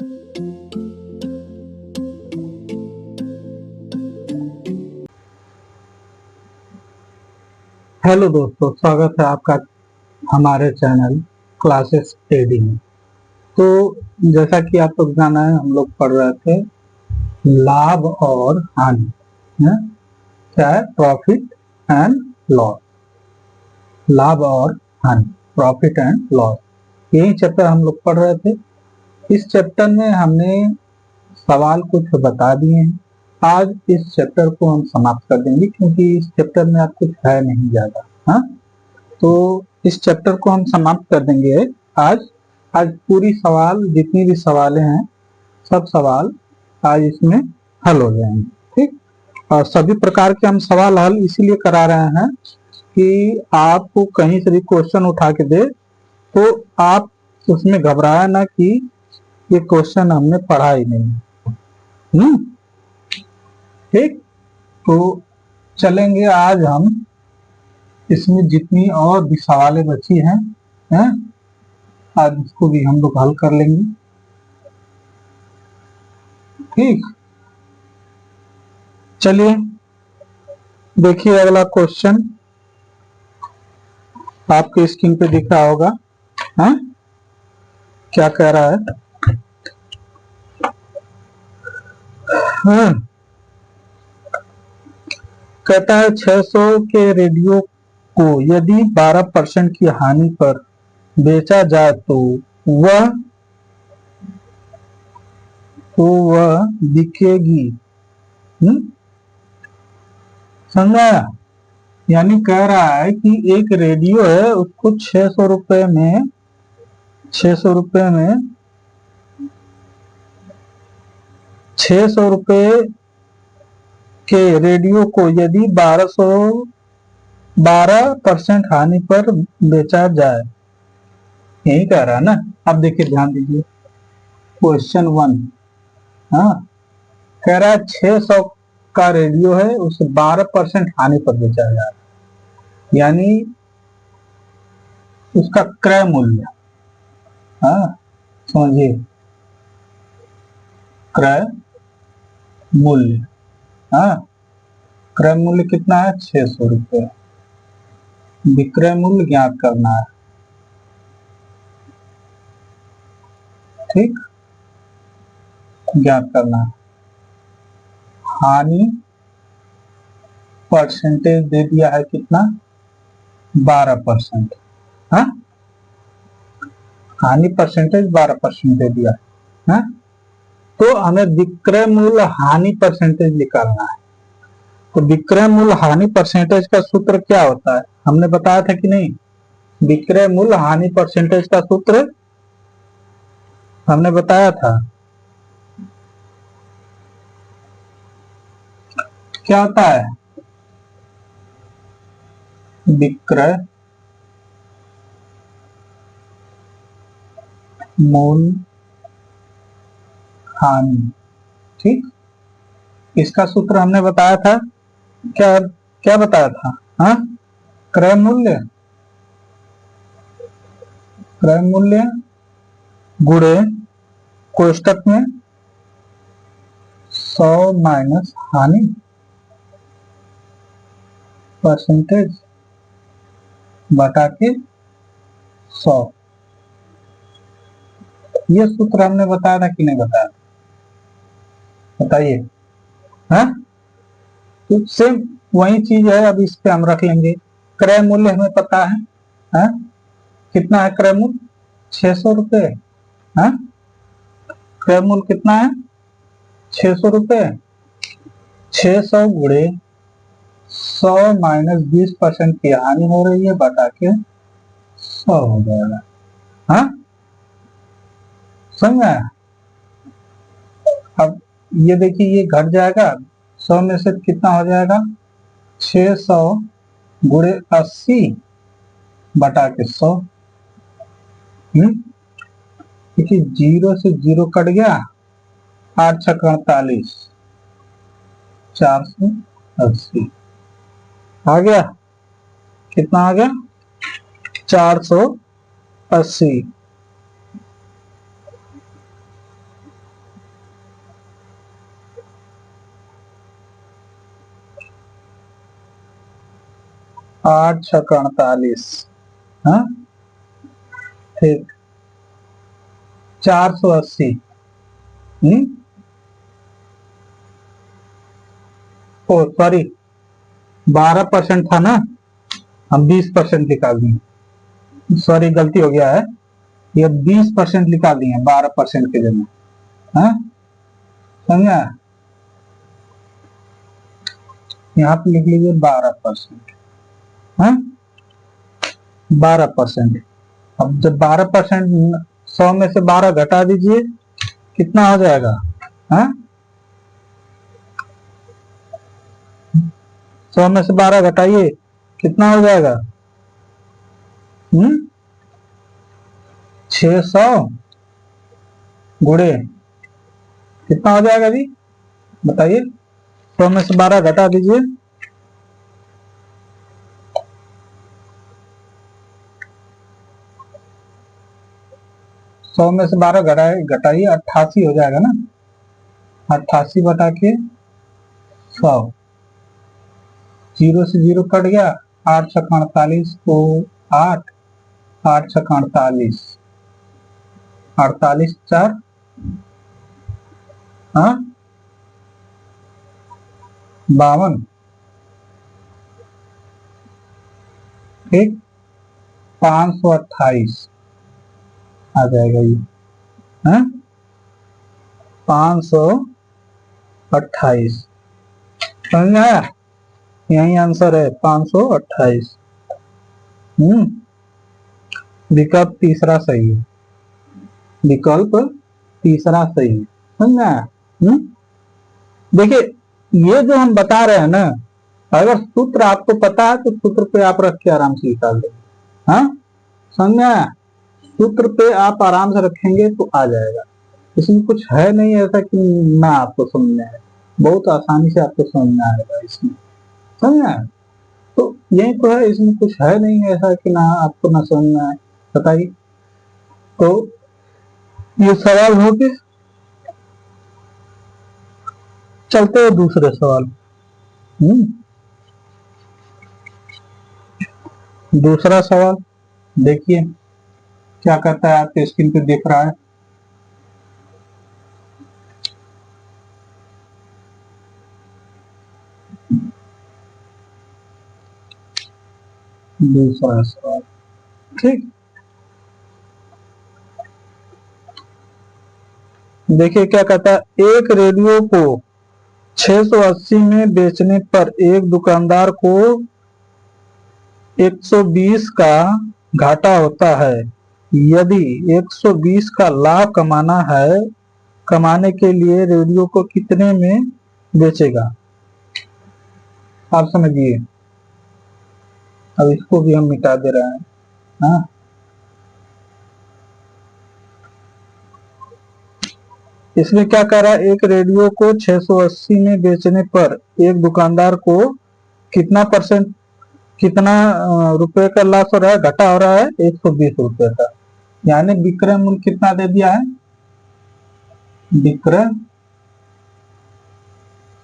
Hello दोस्तों, स्वागत है आपका हमारे चैनल क्लासेस एडी में। तो जैसा कि आप लोग जाना है, हम लोग पढ़ रहे थे लाभ और हानि, है? क्या है? Profit and loss. लाभ और हानि, प्रॉफिट एंड लॉस, यही चैप्टर हम लोग पढ़ रहे थे। इस चैप्टर में हमने सवाल कुछ बता दिए हैं। आज इस चैप्टर को हम समाप्त कर देंगे, क्योंकि इस चैप्टर में आप कुछ है नहीं ज्यादा। हाँ, तो इस चैप्टर को हम समाप्त कर देंगे आज। आज पूरी सवाल, जितनी भी सवालें हैं, सब सवाल आज इसमें हल हो जाएंगे। ठीक, और सभी प्रकार के हम सवाल हल इसीलिए करा रहे हैं कि आपको कहीं से भी क्वेश्चन उठा के दे तो आप उसमें घबराया ना कि ये क्वेश्चन हमने पढ़ा ही नहीं। ठीक, तो चलेंगे आज हम इसमें जितनी और भी सवालें बची हैं, आज इसको भी हम लोग हल कर लेंगे। ठीक, चलिए देखिए अगला क्वेश्चन आपके स्क्रीन पे दिख रहा होगा। हाँ, क्या कह रहा है? हाँ, कहता है 600 के रेडियो को यदि 12% की हानि पर बेचा जाए तो वह बिकेगी। समझा? यानी कह रहा है कि एक रेडियो है, उसको 600 रुपए में 600 रुपए में 600 रुपए के रेडियो को यदि 12% हानि पर बेचा जाए, यही कह रहा है ना। अब देखिए, ध्यान दीजिए, क्वेश्चन 1। हाँ, कह रहा है 600 का रेडियो है, उसे 12% हानि पर बेचा जा रहा है, यानी उसका क्रय मूल्य। हाँ, समझिए, क्रय मूल्य। हाँ, क्रय मूल्य कितना है? 600 रुपये। विक्रय मूल्य ज्ञात करना है। ठीक, ज्ञात करना है। हानि परसेंटेज दे दिया है कितना? 12%। हाँ, हानि परसेंटेज 12% दे दिया है। हाँ? तो हमें विक्रय मूल्य हानि परसेंटेज निकालना है। तो विक्रय मूल्य हानि परसेंटेज का सूत्र क्या होता है? हमने बताया था कि नहीं? विक्रय मूल्य हानि परसेंटेज का सूत्र हमने बताया था। क्या होता है? विक्रय मूल्य हानि। ठीक, इसका सूत्र हमने बताया था। क्या क्या बताया था? हाँ, क्रय मूल्य गुणे कोष्टक में 100 माइनस हानि परसेंटेज बटा के 100। ये सूत्र हमने बताया था कि नहीं बताया? बताइए। हाँ, तो सेम वही चीज है। अब इस पे हम रख लेंगे। क्रय मूल्य हमें पता है। हाँ, कितना है क्रय मूल्य? 600 रुपये। हाँ, क्रय मूल्य कितना है? 600 रुपये। 600 गुणे 100 माइनस 20% की हानि हो रही है, बटा के 100 हो जाएगा। हाँ, समझ। अब ये देखिए, ये घट जाएगा, 100 में से कितना हो जाएगा? 600 गुणे 80 बटा के 100। देखिए, 0 से 0 कट गया, 8 छक 48, 480 आ गया। कितना आ गया? 480। 8 छक 48, हाँ ठीक 480। ओ सॉरी 12% था ना, हम 20% निकाल दिए, सॉरी गलती हो गया है, ये 20% निकाल दिए 12% के जगह, हाँ समझा। यहाँ पे लिख लीजिए 12%, हाँ 12%। अब जब 12%, 100 में से 12 घटा दीजिए, कितना हो जाएगा, हाँ 100 में से 12 घटाइए, कितना हो जाएगा, 600 गुणे कितना हो जाएगा जी, बताइए। 100 में से 12 घटा दीजिए, 100 में से 12 घटाइए 88 हो जाएगा ना, 88 बटा के 100, 0 से 0 कट गया, 8 छक 48 तो 8, 8 छक 48, 48 4, हाँ 52, ठीक 528 आ जाएगा ये, हाँ 528, समझ आया, यही आंसर है 528। विकल्प तीसरा सही है, विकल्प तीसरा सही है, समझ आया। देखिए ये जो हम बता रहे हैं ना, अगर सूत्र आपको पता है तो सूत्र पे आप रख के आराम से निकाल देंगे, हाँ समझ में आया। सूत्र पे आप आराम से रखेंगे तो आ जाएगा, इसमें कुछ है नहीं ऐसा कि ना आपको समझ में आए, बहुत आसानी से आपको समझ में आएगा इसमें, समझ में आया। तो यही तो है, इसमें कुछ है नहीं ऐसा कि ना आपको ना समझ में आए, बताइए। तो ये सवाल हो गए, चलते हैं दूसरे सवाल। दूसरा सवाल देखिए क्या करता है, आपके स्क्रीन पे दिख रहा है। दूसरा सवाल, ठीक देखिए क्या कहता है, एक रेडियो को 680 में बेचने पर एक दुकानदार को 120 का घाटा होता है, यदि 120 का लाभ कमाने के लिए रेडियो को कितने में बेचेगा, आप समझिए। अब इसको भी हम मिटा दे रहे हैं, हाँ इसमें क्या कह रहा है, एक रेडियो को 680 में बेचने पर एक दुकानदार को कितना रुपए का लॉस हो रहा है, घाटा हो रहा है 120 रुपए का, यानी विक्रय मूल्य कितना दे दिया है, विक्रय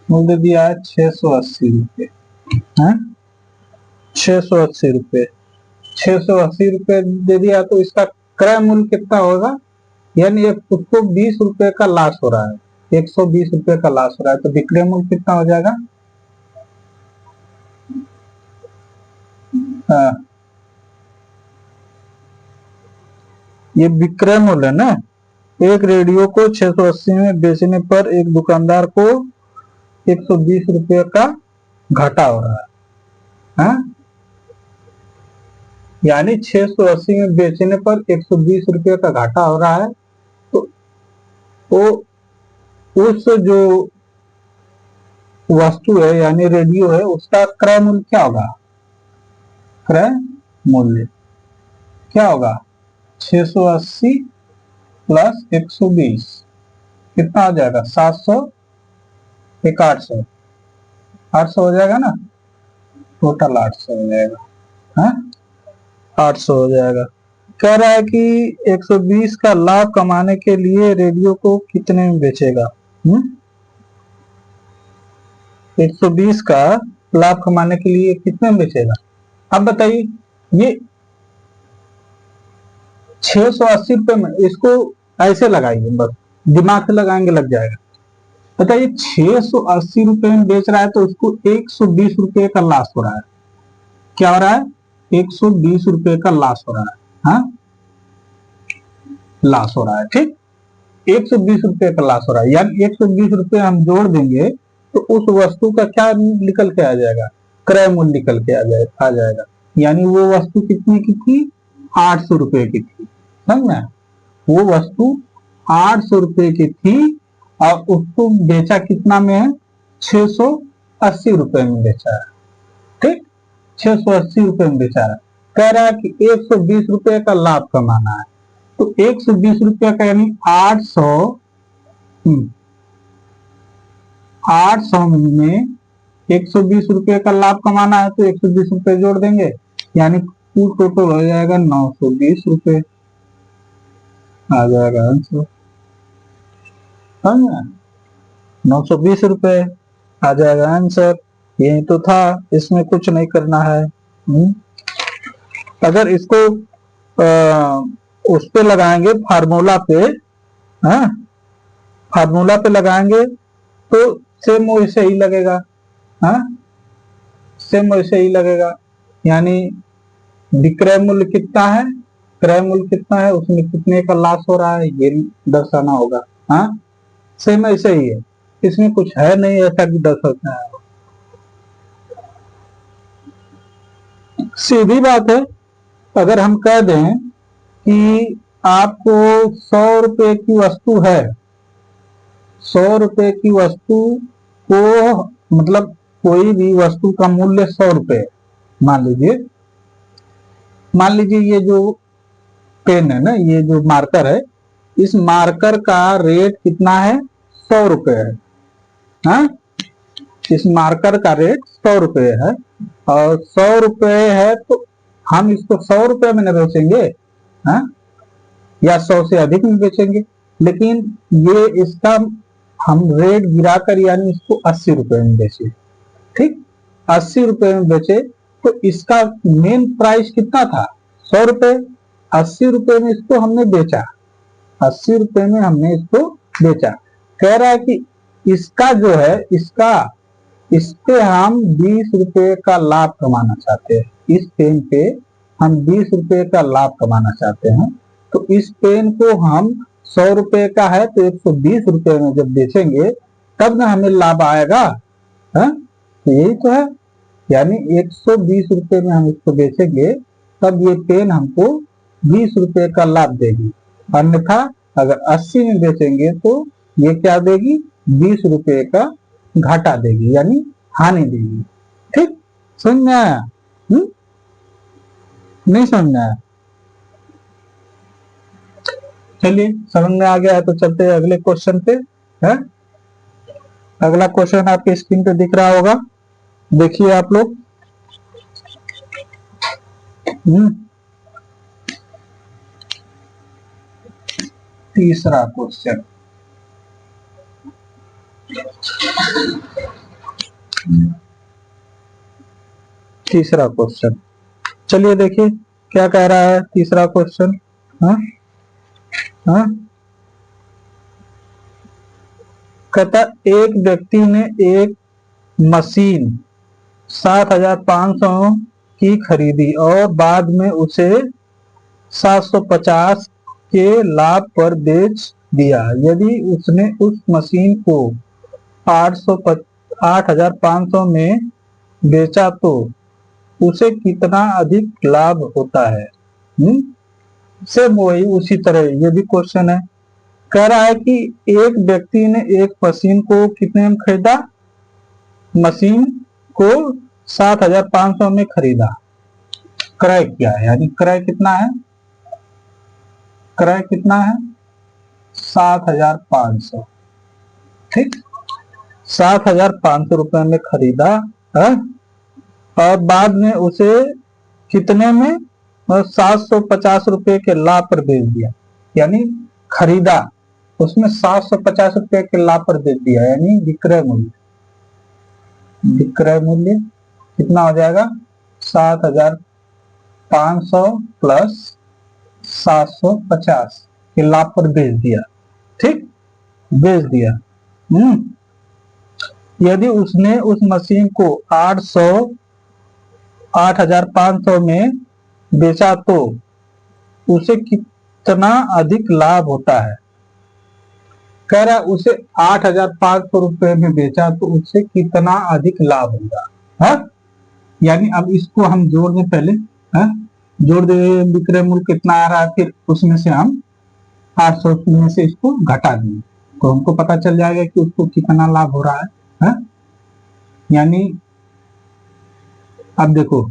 मूल्य दे दिया है 680 रुपए, 680 रुपए, 680 रुपए दे दिया, तो इसका क्रय मूल्य कितना होगा, यानी उसको 20 रुपए का लॉस हो रहा है, 120 रुपए का लॉस हो रहा है, तो विक्रय मूल्य कितना हो जाएगा, ये विक्रय मूल्य है ना, एक रेडियो को 680 में बेचने पर एक दुकानदार को 120 रुपए का घाटा हो रहा है, यानी 680 में बेचने पर 120 रुपए का घाटा हो रहा है, तो वो उस जो वस्तु है यानी रेडियो है उसका क्रय मूल्य क्या होगा, क्रय मूल्य क्या होगा, 680 प्लस 120 कितना हो जाएगा, 700 एक 800, 800 हो जाएगा ना, टोटल 800 हो जाएगा, हाँ 800 हो जाएगा। कह रहा है कि 120 का लाभ कमाने के लिए रेडियो को कितने में बेचेगा, 120 का लाभ कमाने के लिए कितने में बेचेगा, अब बताइए ये 680 रुपए में, इसको ऐसे लगाइए, बस दिमाग से लगाएंगे लग जाएगा। बताइए 680 रुपए में बेच रहा है तो उसको 120 रुपए का लॉस हो रहा है। क्या हो रहा है? 120 रुपए का लॉस हो रहा है। हाँ, लॉस हो रहा है। ठीक, 120 रुपए का लॉस हो रहा है, यानी 120 रुपए हम जोड़ देंगे तो उस वस्तु का क्या निकल के आ जाएगा? क्रय मूल्य निकल के आ जाएगा। यानी वो वस्तु कितने की थी? 800 रुपए की थी। समझ, वो वस्तु 800 रुपए की थी और उसको बेचा कितना में है? 680 रुपए में बेचा है। ठीक, 680 रुपए में बेचा है। कह रहा है कि 120 रुपए का लाभ कमाना है, तो 120 रुपया का यानी 800 में 120 रुपये का लाभ कमाना है तो 120 रुपये जोड़ देंगे, यानी कुल टोटल हो जाएगा 920 रुपये आ जाएगा आंसर। 920 रुपये आ जाएगा आंसर। यही तो था, इसमें कुछ नहीं करना है। अगर इसको उस पे लगाएंगे फार्मूला पे, हाँ, फार्मूला पे लगाएंगे तो सेम वैसे ही लगेगा। हाँ, सेम वैसे ही लगेगा। यानी विक्रय मूल्य कितना है, क्रय मूल्य कितना है, उसमें कितने का लॉस हो रहा है, ये दर्शाना होगा। हाँ, सेम ऐसे ही है, इसमें कुछ है नहीं ऐसा कि दर्शाना है। सीधी बात है। अगर हम कह दें कि आपको 100 रुपए की वस्तु है, 100 रुपए की वस्तु को, मतलब कोई भी वस्तु का मूल्य 100 रुपए, मान लीजिए ये जो पेन है ना, ये जो मार्कर है, इस मार्कर का रेट कितना है? 100 रुपए है। हाँ, इस मार्कर का रेट 100 रुपए है और 100 रुपए है तो हम इसको 100 रुपए में न बेचेंगे, हाँ, या 100 से अधिक में बेचेंगे, लेकिन ये इसका हम रेट गिराकर यानी इसको 80 रुपए में बेचे। ठीक, 80 रुपए में बेचे तो इसका मेन प्राइस कितना था? 100 रुपए। 80 रुपए में इसको हमने बेचा, 80 रुपए में हमने इसको बेचा। कह रहा है कि इसका जो है, इस पे हम 20 रुपए का लाभ कमाना चाहते हैं। इस पेन पे हम 20 रुपए का लाभ कमाना चाहते हैं, तो इस पेन को हम 100 रुपए का है तो 120 रुपए में जब बेचेंगे तब ना हमें लाभ आएगा। है? तो यही तो है, यानी 120 रुपए में हम इसको बेचेंगे तब ये पेन हमको 20 रुपए का लाभ देगी, अन्यथा अगर 80 में बेचेंगे तो ये क्या देगी? 20 रुपए का घाटा देगी, यानी हानि देगी। ठीक, समझ में आया? नहीं समझ में आया? चलिए, समझ में आ गया है तो चलते हैं अगले क्वेश्चन पे। है, अगला क्वेश्चन आपके स्क्रीन पे दिख रहा होगा, देखिए आप लोग। तीसरा क्वेश्चन, तीसरा क्वेश्चन, चलिए देखिए क्या कह रहा है तीसरा क्वेश्चन। हाँ, कहता एक व्यक्ति ने एक मशीन 7,500 की खरीदी और बाद में उसे 750 के लाभ पर बेच दिया। यदि उसने उस मशीन को 8,500 में बेचा तो उसे कितना अधिक लाभ होता है? सेम वही उसी तरह ये भी क्वेश्चन है। कह रहा है कि एक व्यक्ति ने एक मशीन को कितने में खरीदा? मशीन को 7,500 में खरीदा, क्रय किया है, यानी क्रय कितना है? क्रय कितना है? 7,500। ठीक, 7,500 रुपए में खरीदा है और बाद में उसे कितने में? 750 रुपए के लाभ पर बेच दिया, यानी खरीदा उसमें 750 रुपए के लाभ पर बेच दिया, यानी विक्रय मूल्य। विक्रय मूल्य कितना हो जाएगा? 7,500 प्लस 750 के लाभ पर बेच दिया। ठीक, बेच दिया। यदि उसने उस मशीन को 8,500 में बेचा तो उसे कितना अधिक लाभ होता है। कह रहा उसे 8,500 रुपए में बेचा तो उससे कितना अधिक लाभ होगा। है, यानी अब इसको हम जोड़ दें पहले। है, जोड़ दे, विक्रय मूल्य कितना आ रहा है, फिर उसमें से हम 800 में से इसको घटा देंगे तो हमको पता चल जाएगा कि उसको कितना लाभ हो रहा है? यानी अब देखो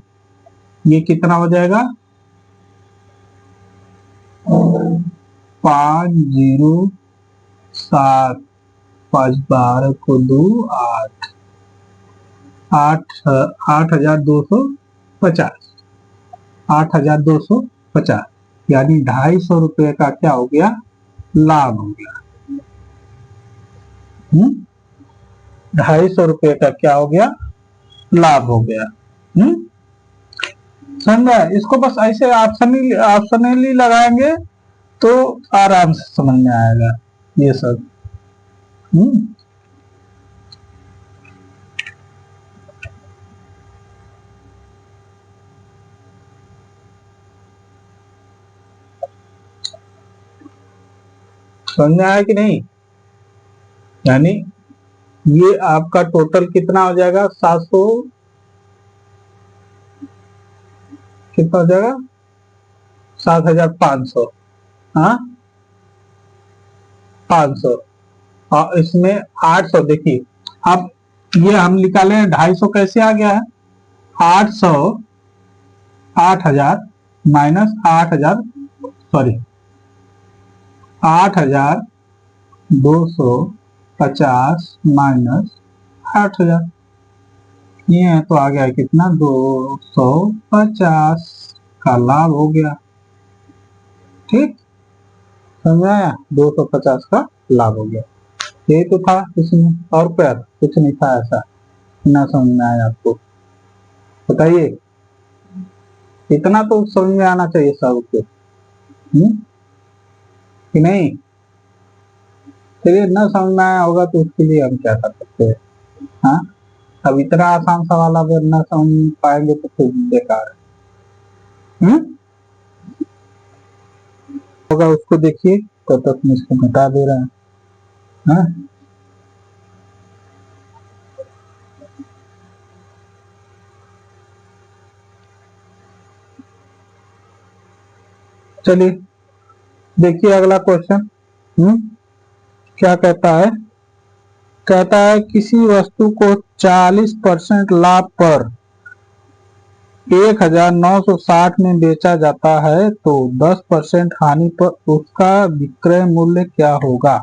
ये कितना हो जाएगा, 507, 5 12 को 2 8, 8,250, 8,250 यानी 250 रुपये का क्या हो गया, लाभ हो गया। 250 रुपये का क्या हो गया, लाभ हो गया। समझा? इसको बस ऐसे ऑप्शनली लगाएंगे तो आराम से समझ में आएगा ये सब। समझ में आया कि नहीं? यानी ये आपका टोटल कितना हो जाएगा, 700 कितना हो जाएगा, 7,500। हाँ, 500 और इसमें 800। देखिए अब ये हम निकाले 250 कैसे आ गया है, 800 8,000 माइनस 8,000 सॉरी 8,250 माइनस 8,000 ये है तो आ गया कितना, 250 का लाभ हो गया। ठीक, समझाया, 250 का लाभ हो गया। यही तो था इसमें, और क्या कुछ नहीं था ऐसा। ना समझ में आया आपको, बताइए, इतना तो समझ में आना चाहिए सबको कि नहीं। चलिए, न समझ में आया होगा तो उसके लिए हम क्या कर सकते हैं। हाँ, अब इतना आसान सवाल अगर न समझ पाएंगे तो फिर बेकार है। होगा उसको देखिए, तो तक मैं इसको घटा दे रहा है। चलिए देखिए अगला क्वेश्चन। क्या कहता है, कहता है किसी वस्तु को 40% लाभ पर 1,960 में बेचा जाता है तो 10% हानि पर उसका विक्रय मूल्य क्या होगा।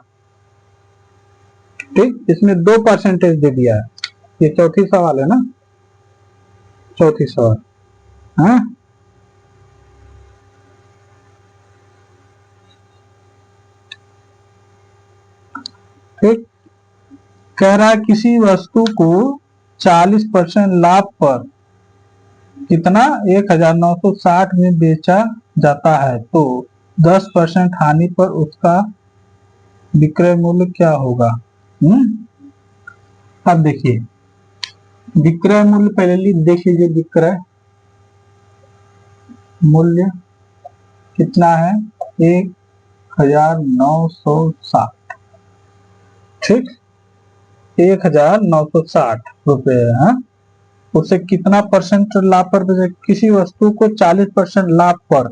ठीक, इसमें 2% दे दिया है। ये चौथी सवाल है ना, चौथी सवाल है। ठीक, कह रहा है किसी वस्तु को 40% लाभ पर कितना, 1,960 में बेचा जाता है तो 10% हानि पर उसका विक्रय मूल्य क्या होगा। अब देखिए विक्रय मूल्य पहले देख लीजिए, विक्रय मूल्य कितना है, 1,960। ठीक, 1,960 रुपए है। उससे कितना परसेंट लाभ पर, किसी वस्तु को 40% लाभ पर,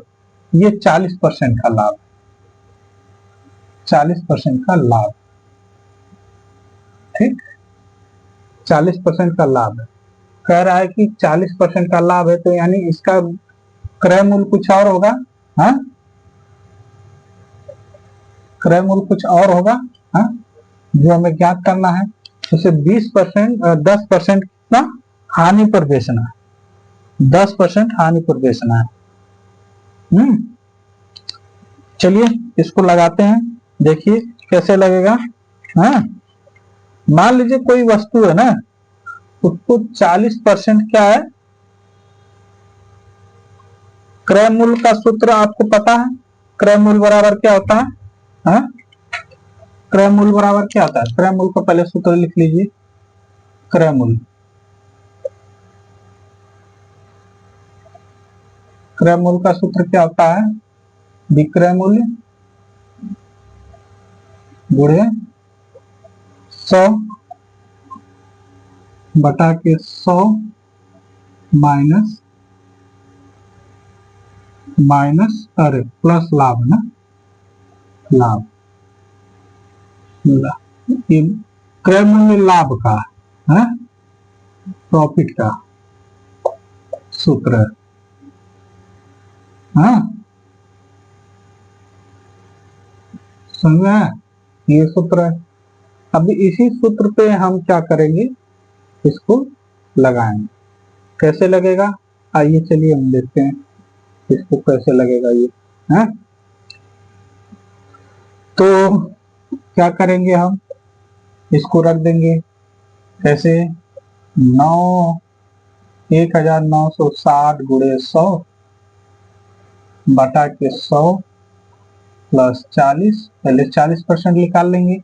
ये 40% का लाभ, 40% का लाभ। ठीक, 40% का लाभ है। कह रहा है कि 40% का लाभ है तो यानी इसका क्रय मूल्य कुछ और होगा। हाँ, क्रय मूल्य कुछ और होगा। हाँ, जो हमें ज्ञात करना है। उसे 20% 10% कितना हानि पर बेचना है, 10% हानि पर बेचना है। चलिए इसको लगाते हैं, देखिए कैसे लगेगा। हाँ, मान लीजिए कोई वस्तु है ना, उसको 40% क्या है, क्रय मूल्य का सूत्र आपको पता है? क्रय मूल्य बराबर क्या होता है? हाँ? क्रय मूल्य बराबर क्या होता है? क्रय मूल्य का पहले सूत्र लिख लीजिए। क्रय मूल्य, क्रय मूल्य का सूत्र क्या होता है? विक्रय मूल्य गुणे 100 बटा के 100 माइनस अरे प्लस लाभ ना, लाभ, क्रय मूल्य लाभ का है, प्रॉफिट का सूत्र है। हाँ, समझे? ये सूत्र है। अभी इसी सूत्र पे हम क्या करेंगे, इसको लगाएंगे। कैसे लगेगा? आइए चलिए हम देखते हैं इसको कैसे लगेगा ये। है तो क्या करेंगे, हम इसको रख देंगे कैसे, 1960 गुणे 100 बटा के 100 प्लस 40, पहले 40% निकाल लेंगे।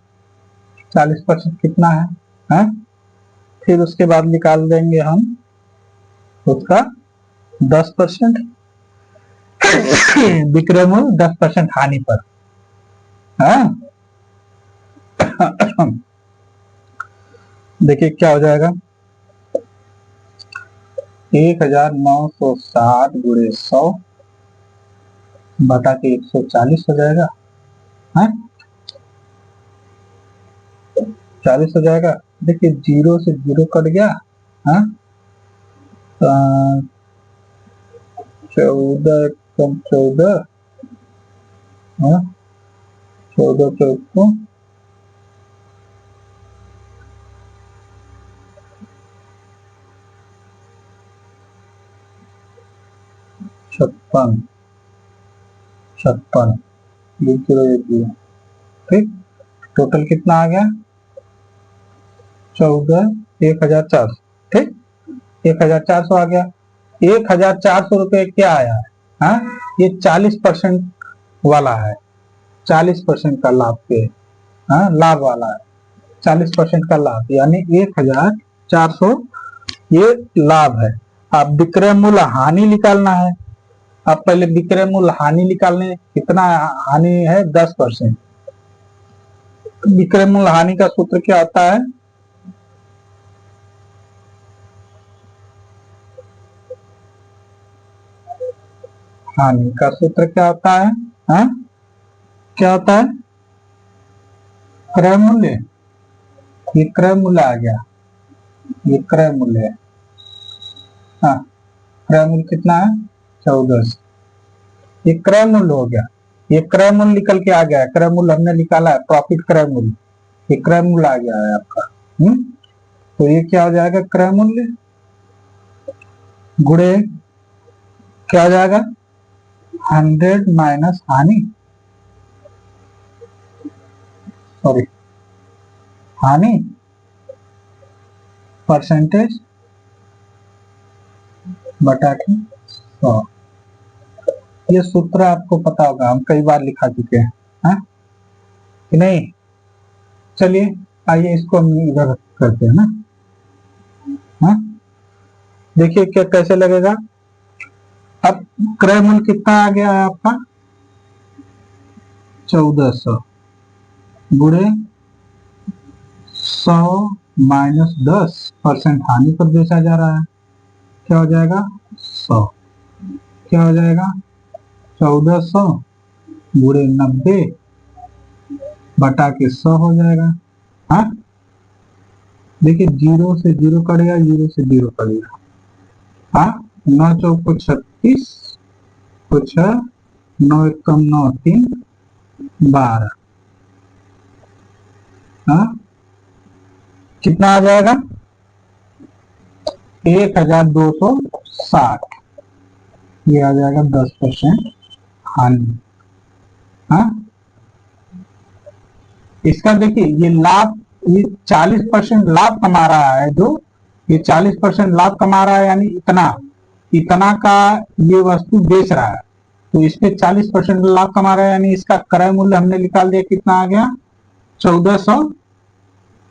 40% कितना है? फिर उसके बाद निकाल देंगे हम उसका 10%, विक्रय मूल्य 10% हानि पर। देखिए क्या हो जाएगा, 1960 गुणे 100 बटा के 140 हो जाएगा। 40 हो जाएगा। देखिए 0 से 0 कट गया। 14 कम 14, 14 14 56 56, ठीक। टोटल कितना आ गया? 14 1400, ठीक। 1400 आ गया। 1400 रुपये क्या आया है? ये 40% वाला है, 40% का लाभ पे, लाभ वाला है, 40% का लाभ, यानी 1400 ये लाभ है। अब विक्रय मूल्य हानि निकालना है। अब पहले विक्रय मूल्य हानि निकालने, कितना हानि है? 10%। विक्रय मूल्य हानि का सूत्र क्या होता है? हानि का सूत्र क्या होता है? क्या होता है? क्रय मूल्य, ये क्रय मूल्य आ गया, ये क्रय मूल्य है। क्रय मूल्य कितना है? 14। ये क्रय मूल्य हो गया। ये क्रय मूल्य निकल के आ गया है। क्रय मूल्य हमने निकाला है, प्रॉफिट क्रय मूल्य, ये क्रय मूल्य आ गया है आपका। तो ये क्या हो जाएगा? क्रय मूल्य गुणे क्या हो जाएगा? 100 माइनस हानि, सॉरी हानि परसेंटेज बटा के 100। ये सूत्र आपको पता होगा, हम कई बार लिखा चुके हैं, कि नहीं? चलिए आइए इसको हम इधर करते हैं ना। देखिए क्या कैसे लगेगा। अब क्रय मूल्य कितना आ गया है आपका? 1400 गुणे 100 माइनस 10% हानि पर बेचा जा रहा है। क्या हो जाएगा? 100। क्या हो जाएगा? 1400 गुणे 90 बटा के 100 हो जाएगा। देखिए 0 से 0 कटेगा, 0 से 0 कटेगा। 9 चौको 36, कुछ 9 एकम 9 3 12। कितना आ जाएगा? 1260। ये आ जाएगा 10% हानि। इसका देखिए ये लाभ, ये 40% लाभ कमा रहा है, जो ये 40% लाभ कमा रहा है, यानी इतना इतना का ये वस्तु बेच रहा है, तो इस पे 40% लाभ कमा रहा है, यानी इसका क्रय मूल्य हमने निकाल दिया, कितना आ गया 1400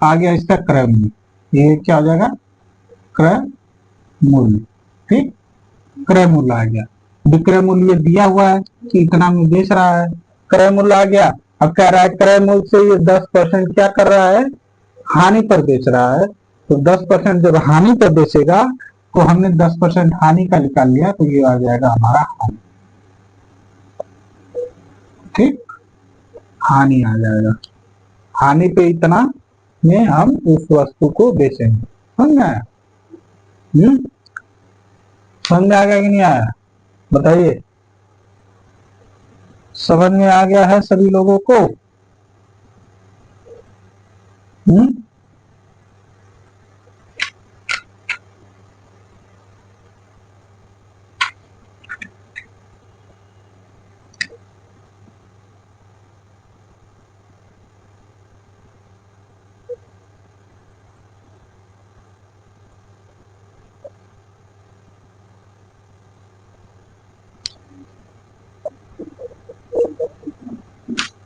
आ गया इसका क्रय मूल्य। ये क्या हो जाएगा क्रय मूल्य, ठीक, क्रय मूल्य आ गया। विक्रय मूल्य दिया हुआ है कि इतना में बेच रहा है, क्रय मूल्य आ गया। अब कह रहा है क्रय मूल्य से ये 10% क्या कर रहा है, हानि पर बेच रहा है। तो 10% जब हानि पर बेचेगा तो हमने 10% हानि का निकाल लिया, तो ये आ जाएगा हमारा हानि, ठीक, हानि आ जाएगा। हानि पे इतना में हम उस वस्तु को बेचेंगे। समझ में आया? समझ में आ गया कि नहीं आया, बताइए। समझ में आ गया है सभी लोगों को? हम्म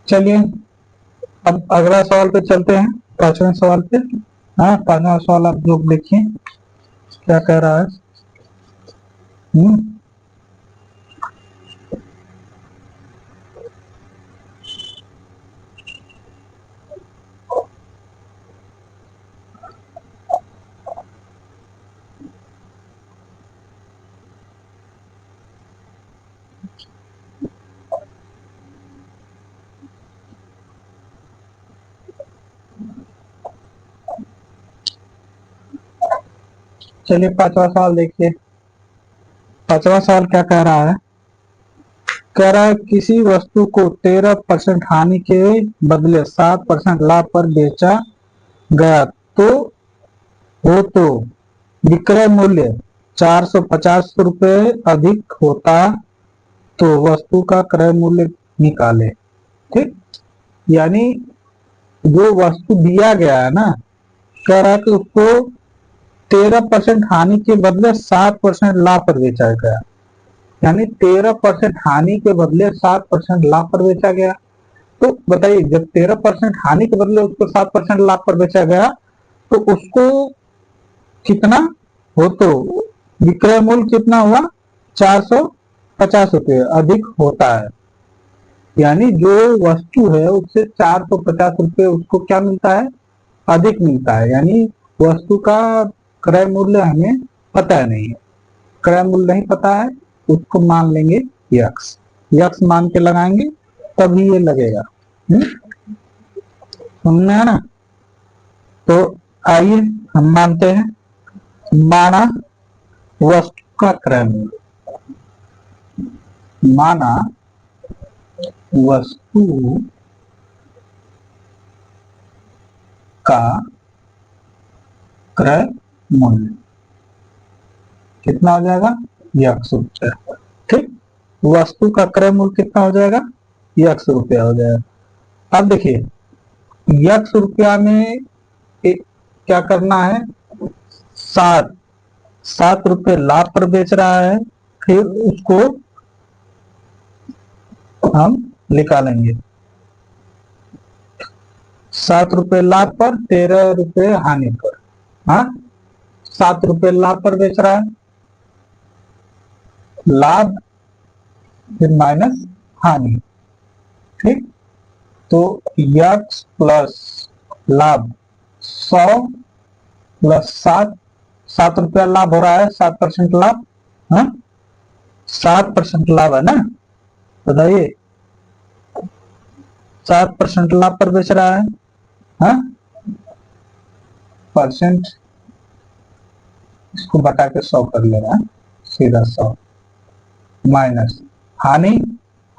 चलिए अब अगला सवाल पे चलते हैं, पांचवें सवाल पे। हाँ, पांचवा सवाल आप लोग देखिए क्या कह रहा है। हम्म चलिए पांचवा सवाल देखिए। पांचवा सवाल क्या कह रहा है, कह रहा है किसी वस्तु को 13% हानि के बदले 7% लाभ पर बेचा गया तो तो विक्रय मूल्य 450 रुपए अधिक होता, तो वस्तु का क्रय मूल्य निकाले। ठीक, यानी जो वस्तु दिया गया है ना, कह रहा है कि उसको 13% हानि के बदले 7% लाभ पर बेचा गया, यानी 13% हानि के बदले 7% लाभ पर बेचा गया। तो बताइए जब 13% हानि के बदले उसको 7% लाभ पर बेचा गया तो उसको कितना हो, तो विक्रय मूल्य कितना हुआ 450 रुपये अधिक होता है, यानी जो वस्तु है उससे 450 रुपये उसको क्या मिलता है, अधिक मिलता है। यानी वस्तु का क्रय मूल्य हमें पता नहीं है, क्रय मूल्य नहीं पता है, उसको मान लेंगे यक्स, यक्स मान के लगाएंगे तभी ये लगेगा। समझ है ना? तो आइए हम मानते हैं, माना वस्तु का क्रय मूल्य, माना वस्तु का क्रय मूल्य कितना हो जाएगा, यक्स रुपया। ठीक, वस्तु का क्रय मूल्य कितना हो जाएगा, यक्स रुपया हो जाएगा। अब देखिए यक्स रुपया में एक क्या करना है, 7 रुपये लाभ पर बेच रहा है, फिर उसको हम निकालेंगे 7 रुपये लाभ पर 13 रुपये हानि पर। हाँ, 7 रुपये लाभ पर बेच रहा है, लाभ फिर माइनस हानि। ठीक, तो यक्स प्लस लाभ 100 प्लस 7, 7 रुपया लाभ हो रहा है, 7% लाभ। हाँ, 7% लाभ है ना, बताइए 7% लाभ पर बेच रहा है। हाँ, परसेंट इसको बटा के 100 कर ले रहा है, सीधा 100 माइनस हानि,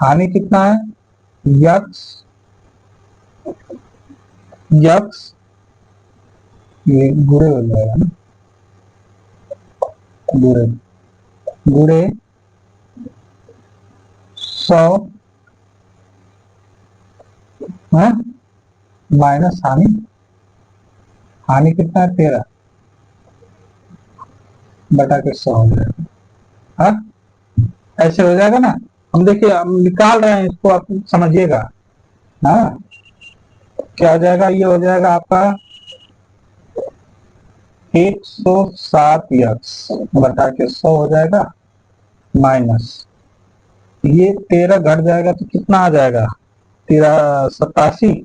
हानि कितना है, यक्स, यक्स ये गुणे हो जाएगा ना, गुणे गुणे 100 माइनस हानि, हानि कितना है 13 बटा के 100 हो जाएगा। हाँ, ऐसे हो जाएगा ना। हम देखिए हम निकाल रहे हैं इसको, आप समझिएगा। हाँ, क्या हो जाएगा, ये हो जाएगा आपका 107 बटा के 100 हो जाएगा, माइनस ये 13 घट जाएगा तो कितना आ जाएगा, 87,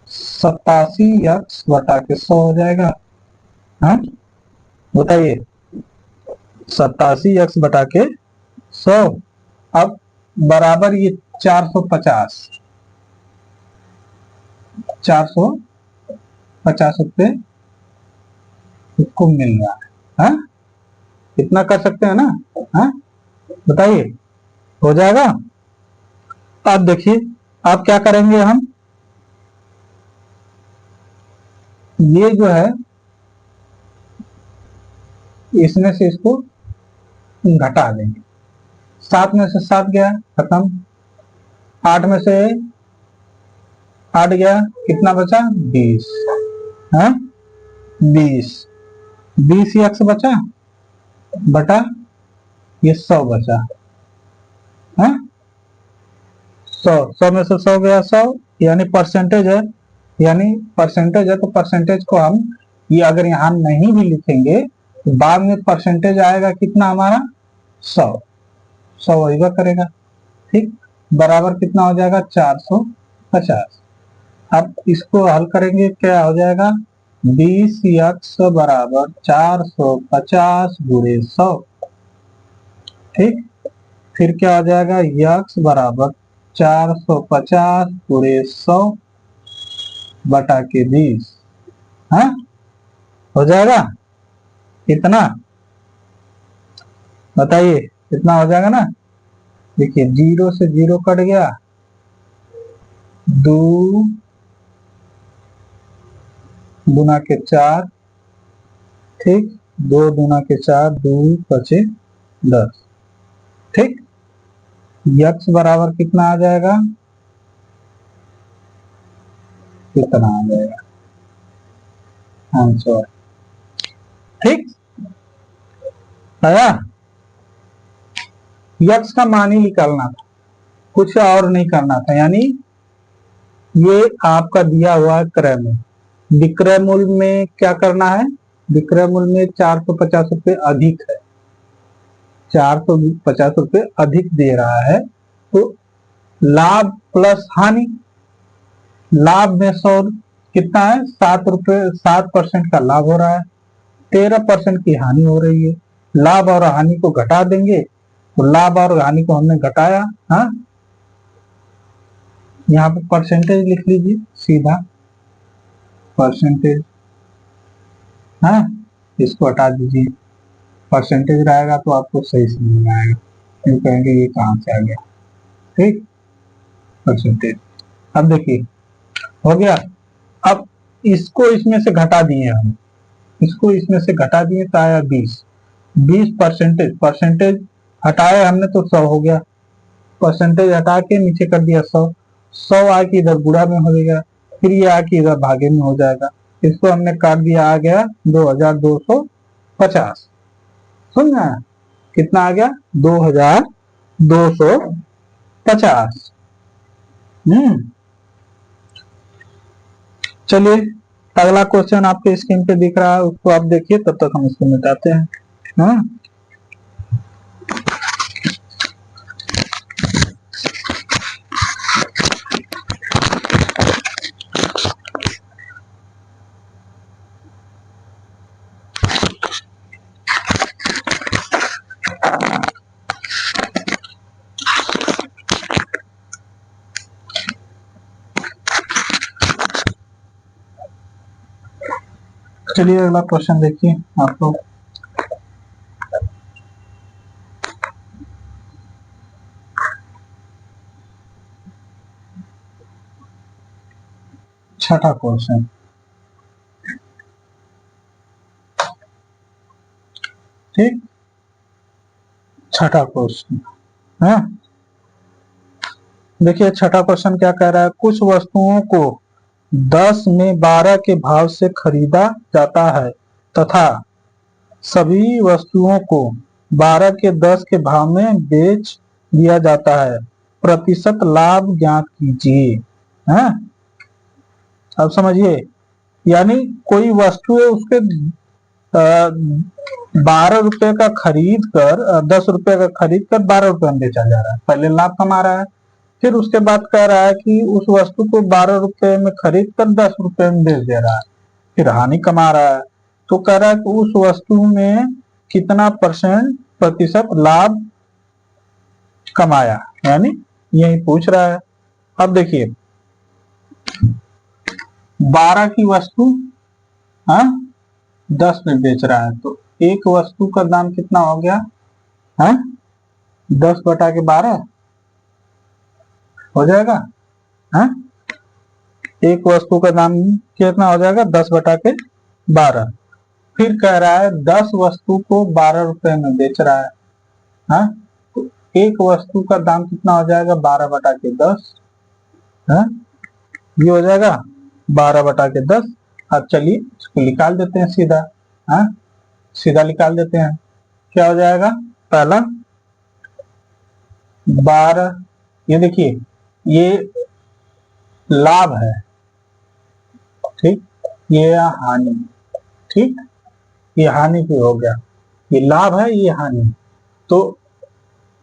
87 बटा के 100 हो जाएगा। हाँ, बताइए, 87 बटा के 100। अब बराबर ये 450 रुपये इसको मिल रहा है। हाँ, इतना कर सकते हैं ना। हाँ, बताइए, हो जाएगा। अब देखिए, आप क्या करेंगे, हम ये जो है इसमें से इसको घटा देंगे। 7 में से 7 गया, खत्म। 8 में से 8 गया, कितना बचा, 20। हाँ, 20 एक्स बचा बटा ये 100 बचा। हाँ, 100 में से 100 गया, 100 यानी परसेंटेज है, तो परसेंटेज को हम ये अगर यहाँ नहीं भी लिखेंगे तो बाद में परसेंटेज आएगा कितना हमारा, 100 वही करेगा। ठीक, बराबर कितना हो जाएगा, 450। अब इसको हल करेंगे, क्या हो जाएगा, 20x बराबर 450 गुणे 100। ठीक, फिर क्या हो जाएगा, x बराबर 450 गुणे 100 बटा के 20। हाँ, हो जाएगा इतना, बताइए इतना हो जाएगा ना। देखिए 0 से 0 कट गया, 2 गुना के 4, ठीक, 2 गुना के 4, 2 बचे 10। ठीक, x बराबर कितना आ जाएगा, कितना आ जाएगा आंसर। ठीक, आया। x का मान ही निकालना था, कुछ और नहीं करना था। यानी ये आपका दिया हुआ है क्रय मूल्य, विक्रय मूल्य में क्या करना है, विक्रय मूल्य में 450 रुपये अधिक है, 450 रुपये अधिक दे रहा है, तो लाभ प्लस हानि, लाभ में 100 कितना है, 7% का लाभ हो रहा है, 13% की हानि हो रही है। लाभ और हानि को घटा देंगे, तो लाभ और हानि को हमने घटाया। हाँ, यहाँ पे परसेंटेज लिख लीजिए सीधा, परसेंटेज। हाँ, इसको हटा दीजिए, परसेंटेज रहेगा तो आपको सही समझ में आएगा, क्यों कहेंगे ये कहाँ से आ गया। ठीक, परसेंटेज। अब देखिए हो गया। अब इसको इसमें से घटा दिए हम, इसको इसमें से घटा दिए तो आया 20 परसेंटेज हटाए हमने तो 100 हो गया, परसेंटेज हटा के नीचे कर दिया 100 आके इधर गुणा में हो जाएगा, फिर ये आके इधर भागे में हो जाएगा। इसको हमने काट दिया, आ गया 2250। सुन ना, कितना आ गया, 2250। चलिए, अगला क्वेश्चन आपके स्क्रीन पे दिख रहा है, उसको आप देखिए, तब तक हम इसको मिटाते हैं। हाँ, चलिए अगला क्वेश्चन देखिए आपको। छठा क्वेश्चन, ठीक, छठा क्वेश्चन है। देखिए छठा क्वेश्चन क्या कह रहा है, कुछ वस्तुओं को 10 में 12 के भाव से खरीदा जाता है तथा सभी वस्तुओं को 12 के 10 के भाव में बेच दिया जाता है, प्रतिशत लाभ ज्ञात कीजिए। है, अब समझिए, यानी कोई वस्तु है, उसके 12 रुपए का खरीद कर 10 रुपए का खरीद कर 12 रुपए में बेचा जा रहा है, पहले लाभ कमा रहा है। फिर उसके बाद कह रहा है कि उस वस्तु को 12 रुपए में खरीद कर 10 रुपए में बेच दे रहा है, फिर हानि कमा रहा है। तो कह रहा है कि उस वस्तु में कितना प्रतिशत लाभ कमाया, यानी यही पूछ रहा है। अब देखिए, 12 की वस्तु 10 में बेच रहा है, तो एक वस्तु का दाम कितना हो गया? 10/12 हो जाएगा। है, एक वस्तु का दाम कितना हो जाएगा? 10/12। फिर कह रहा है 10 वस्तु को 12 रुपए में बेच रहा है। तो एक वस्तु का दाम कितना हो जाएगा? 12/10। ये हो जाएगा 12/10। अब चलिए इसको निकाल देते हैं सीधा। सीधा निकाल देते हैं। क्या हो जाएगा? पहला 12, ये देखिए, ये लाभ है, ठीक, ये हानि, ठीक, ये हानि भी हो गया। ये लाभ है, ये हानि। तो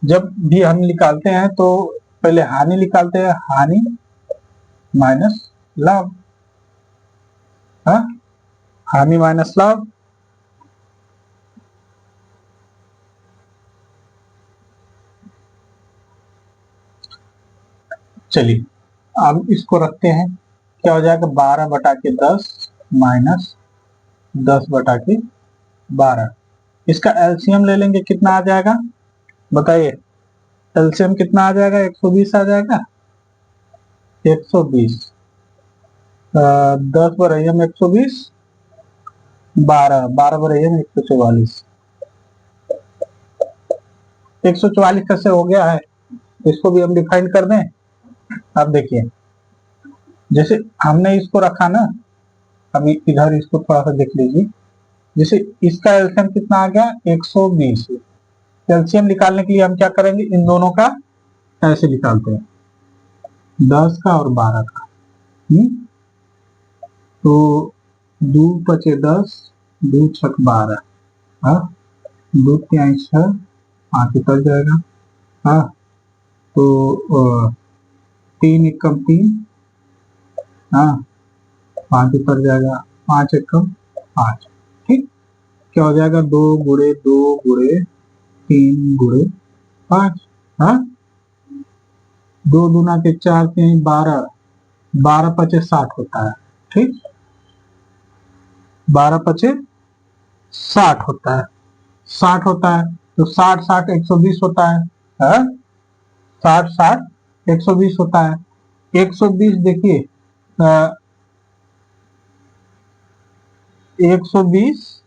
जब भी हम निकालते हैं तो पहले हानि निकालते हैं, हानि माइनस लाभ। हानि माइनस लाभ। चलिए अब इसको रखते हैं। क्या हो जाएगा? 12/10 माइनस 10/12। इसका एलसीएम ले लेंगे, कितना आ जाएगा बताइए? एलसीएम कितना आ जाएगा? 120 आ जाएगा। 120, 10/1 120, 12/1 144। 144 कैसे हो गया है, इसको भी हम डिफाइन कर दें। अब देखिए, जैसे हमने इसको रखा ना, अभी इधर इसको थोड़ा सा देख लीजिए। जैसे इसका एलसीएम कितना आ गया? 120। एलसीएम निकालने के लिए हम क्या करेंगे? इन दोनों का ऐसे निकालते हैं, 10 का और 12 का। तो 2 × 10, 2 × 12, 2 × 6, 5 उतर जाएगा। तो 3 × 3, 5 उतर जाएगा, 5 × 5, ठीक। क्या हो जाएगा? 2 × 2 × 3 × 5। 2 दूना के 4, 3 12, 12 × 5 60 होता है, ठीक। 12 × 5 60 होता है, 60 होता है। तो 60 60 120 होता है। 60 60 120 होता है। 120 देखिए, 120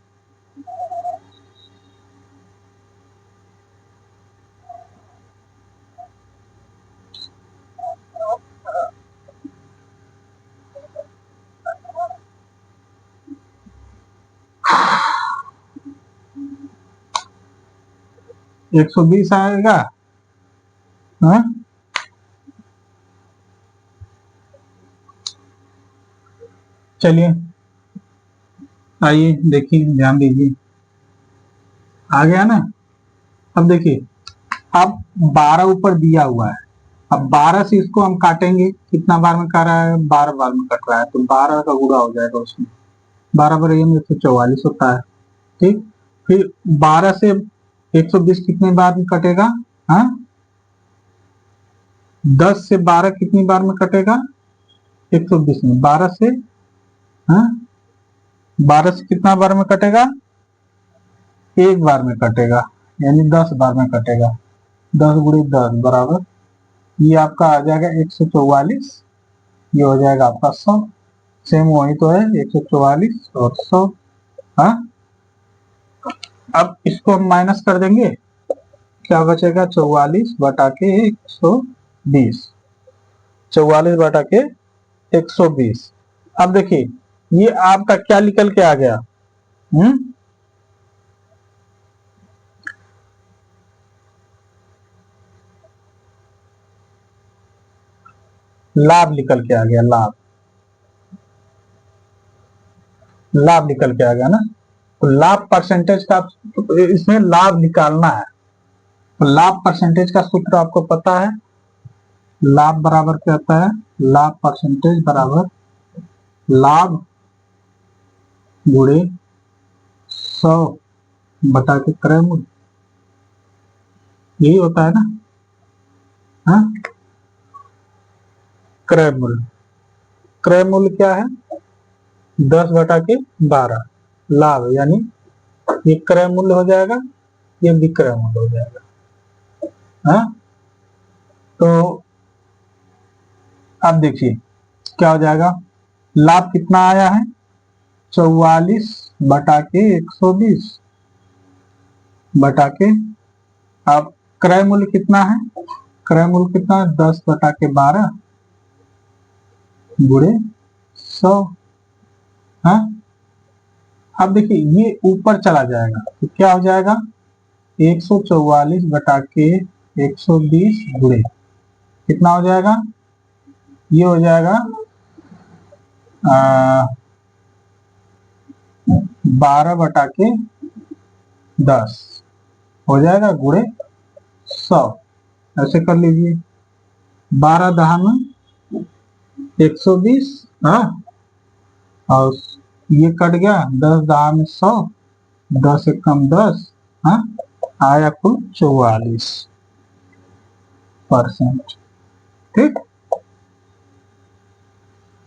120 आएगा। चलिए आइए देखिए, ध्यान दीजिए, आ गया ना। अब देखिए, अब 12 ऊपर दिया हुआ है। अब 12 से इसको हम काटेंगे, कितना बार में काट रहा है? 12 बार में कट रहा है, तो 12 का गुणा हो जाएगा उसमें। 12/1 144 होता है, ठीक। फिर 12 से 120 कितने बार में कटेगा? 10 से 12 कितनी बार में कटेगा? 120 में। 12 से 12 से कितना बार में कटेगा? एक बार में कटेगा, यानी 10 बार में कटेगा। 10 × 10 बराबर, ये आपका आ जाएगा 144। ये हो जाएगा आपका 100। सेम वही तो है, 144 और 100। अब इसको हम माइनस कर देंगे, क्या बचेगा? 44/120। 44/120। अब देखिए, ये आपका क्या निकल के आ गया? लाभ निकल के आ गया, लाभ, लाभ निकल के आ गया ना। तो लाभ परसेंटेज का, इसमें लाभ निकालना है, तो लाभ परसेंटेज का सूत्र आपको पता है। लाभ बराबर क्या होता है, लाभ परसेंटेज बराबर लाभ गुणे 100 बटा के क्रय मूल्य, यही होता है ना। हाँ, क्रय मूल्य, क्रय मूल्य क्या है, 10 बटा के 12 लाभ, यानी ये क्रय मूल्य हो जाएगा, ये विक्रय मूल्य हो जाएगा। हाँ, तो अब देखिए क्या हो जाएगा, लाभ कितना आया है, 44 बटा के 120 बटा के, अब क्रय मूल्य कितना है, क्रय मूल्य कितना है, 10 बटा के 12 गुणे 100। हाँ, अब देखिए ये ऊपर चला जाएगा तो क्या हो जाएगा, 144 बटा के 120 गुणे कितना हो जाएगा, ये हो जाएगा 12 बटा के 10 हो जाएगा गुणे 100। ऐसे कर लीजिए, 12 दहा में 120, हाँ, और ये कट गया, 10 दहा में 100, 10 एक कम 10, हाँ, आया कुल 44%। ठीक,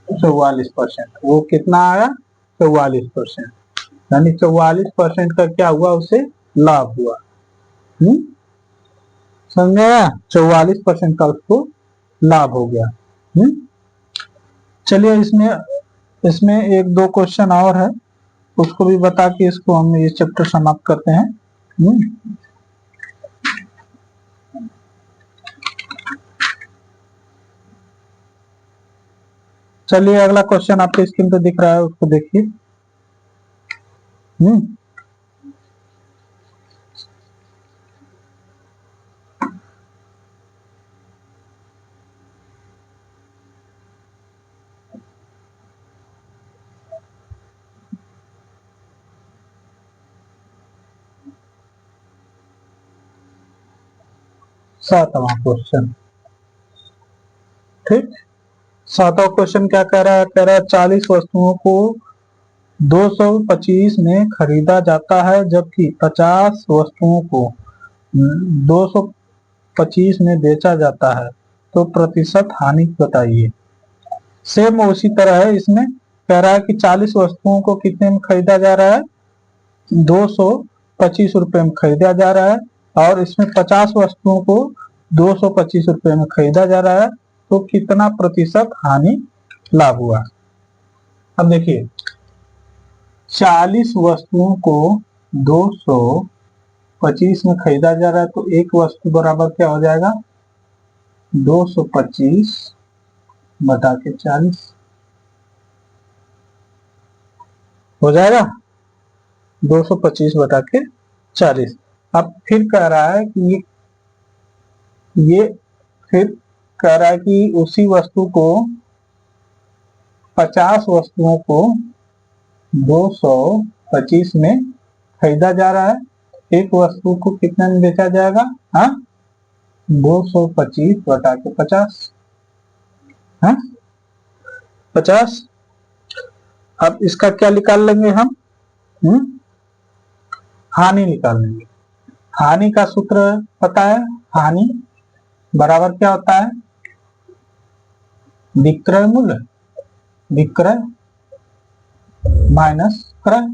44%, वो कितना आया, 44%, यानी 44% का क्या हुआ, उसे लाभ हुआ। समझ आया, 44% का उसको लाभ हो गया। चलिए इसमें इसमें एक दो क्वेश्चन और है, उसको भी बता के इसको हम ये चैप्टर समाप्त करते हैं। चलिए अगला क्वेश्चन आपके स्क्रीन पे दिख रहा है, उसको देखिए। सातवां क्वेश्चन, ठीक, सातवां क्वेश्चन क्या कह रहा है, कह रहा है 40 वस्तुओं को 225 में खरीदा जाता है, जबकि 50 वस्तुओं को 225 में बेचा जाता है, तो प्रतिशत हानि बताइए। सेम उसी तरह है, इसमें कह रहा है कि 40 वस्तुओं को कितने में खरीदा जा रहा है, 225 रुपए में खरीदा जा रहा है, और इसमें 50 वस्तुओं को 225 रुपए में खरीदा जा रहा है, तो कितना प्रतिशत हानि लाभ हुआ। अब देखिए 40 वस्तुओं को 225 में खरीदा जा रहा है, तो एक वस्तु बराबर क्या हो जाएगा, 225 बटा के 40 हो जाएगा, 225 बटा के 40। अब फिर कह रहा है कि ये फिर कह रहा है कि उसी वस्तु को 50 वस्तुओं को 225 में खरीदा जा रहा है, एक वस्तु को कितने में बेचा जाएगा, हाँ, 225 बटा के 50, हाँ, 50। अब इसका क्या निकाल लेंगे हम, हानि निकाल लेंगे। हानि का सूत्र पता है, हानि बराबर क्या होता है, विक्रय मूल्य, विक्रय माइनस क्रय,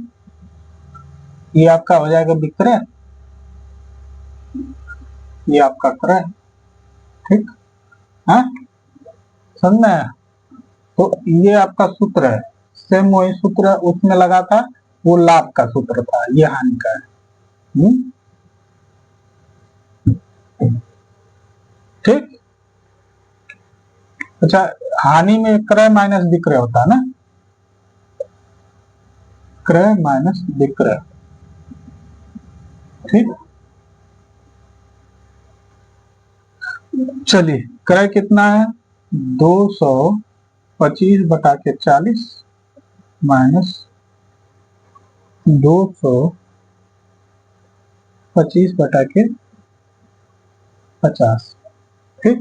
ये आपका हो जाएगा विक्रय, ये आपका क्रय। ठीक है, समझ में। तो ये आपका सूत्र है, सेम वही सूत्र उसमें लगा था, वो लाभ का सूत्र था, ये हानि का है। ठीक, अच्छा, हानि में क्रय माइनस विक्रय होता है ना, क्रय माइनस विक्रय। ठीक, चलिए क्रय कितना है, 225/40 माइनस 225/50, ठीक।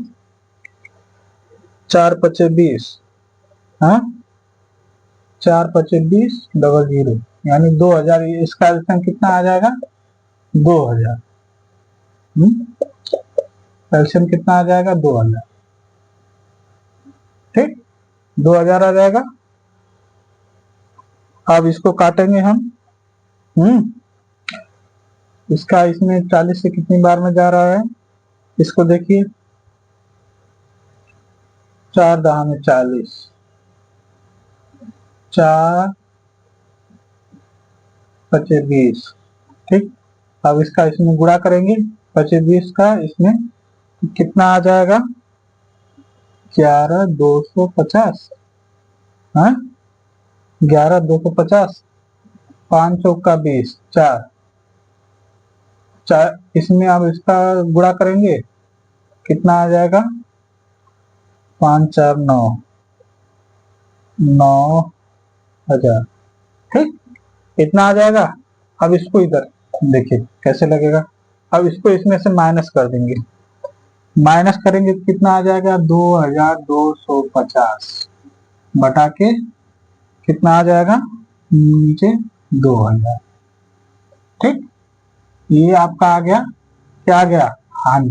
4×5 = 20, हाँ, 4×5 = 20, यानी 2000। इसका एल्सियम कितना आ जाएगा? 2000। एल्सियम कितना आ जाएगा? 2000, ठीक, 2000 आ जाएगा। अब इसको काटेंगे हम। इसका इसमें 40 से कितनी बार में जा रहा है? इसको देखिए, 4×10⁻40, 4×5 = 20, ठीक। अब इसका इसमें गुणा करेंगे, 25 का इसमें, कितना आ जाएगा? 11,250, हाँ, 11,250। 5 चौका 20, 4, इसमें अब इसका गुणा करेंगे, कितना आ जाएगा? 5×4 = 9, 9,000, ठीक, इतना आ जाएगा। अब इसको इधर देखिए कैसे लगेगा। अब इसको इसमें से माइनस कर देंगे, माइनस करेंगे कितना आ जाएगा? 2,250 बटा के कितना आ जाएगा? नीचे 2000, ठीक। ये आपका आ गया, क्या आ गया? हानि।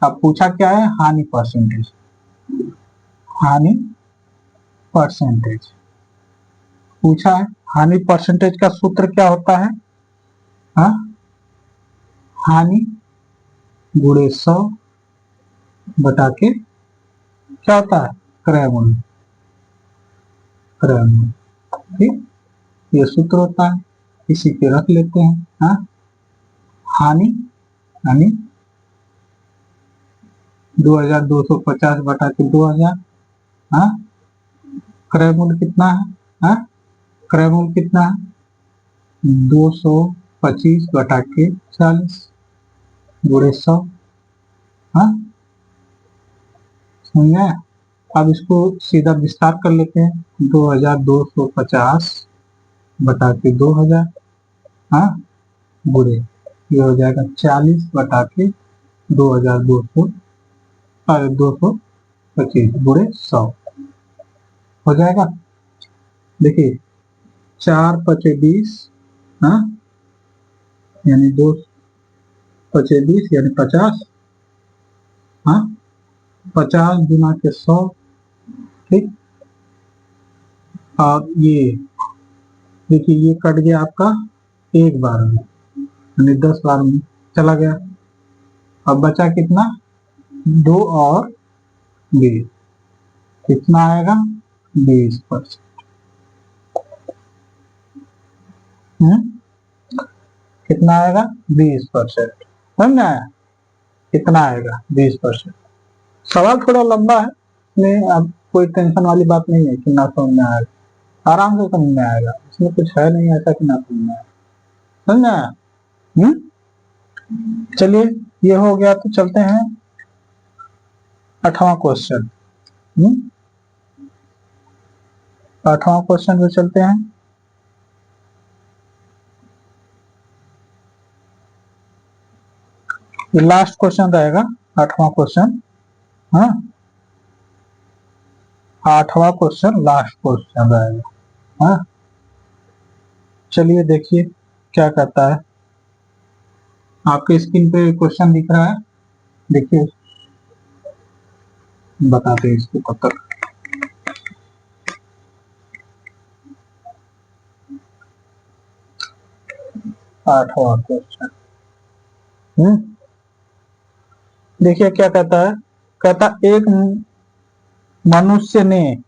अब पूछा क्या है? हानि परसेंटेज। हानि परसेंटेज पूछा है। हानि परसेंटेज का सूत्र क्या होता है? हाँ, हानि गुणे 100 बटा के क्या होता है? क्रय मूल्य, क्रय मूल्य, ठीक, ये सूत्र होता है। इसी पे रख लेते हैं। हाँ, हानि यानी 2,250 बटा के 2000। हाँ, क्रय मूल्य कितना है? हाँ, क्रय मूल्य कितना है? 225 बटा के 40 गुणे 100। हाँ, समझे? अब इसको सीधा विस्तार कर लेते हैं, 2,250 बटा के 2000, हाँ, गुणे ये हो जाएगा 40 बटा के 2,225 गुणे 100 हो जाएगा। देखिए 4×5 = 20, हाँ, यानी 2×5 = यानी 50, हाँ, 50 गुना के 100, ठीक। और ये देखिए ये कट गया आपका एक बार में, यानी 10 बार में चला गया। अब बचा कितना? 2 और 20, कितना आएगा? 20%। कितना आएगा? 20%। समझ में आया? कितना आएगा? 20%। सवाल थोड़ा लंबा है, इसमें अब कोई टेंशन वाली बात नहीं है कि ना समझ में आएगा, आराम से समझ में आएगा। इसमें कुछ है नहीं ऐसा कि ना समझ में आएगा। समझ में आया? चलिए ये हो गया, तो चलते हैं 8वां क्वेश्चन। 8वां क्वेश्चन पे चलते हैं। ये लास्ट क्वेश्चन रहेगा, 8वां क्वेश्चन। हाँ, 8वां क्वेश्चन लास्ट क्वेश्चन रहेगा। हाँ, चलिए देखिए क्या कहता है। आपके स्क्रीन पे क्वेश्चन दिख रहा है, देखिए, बताते हैं इसको कब तक। आठवां क्वेश्चन, देखिए क्या कहता है। कहता एक मनुष्य ने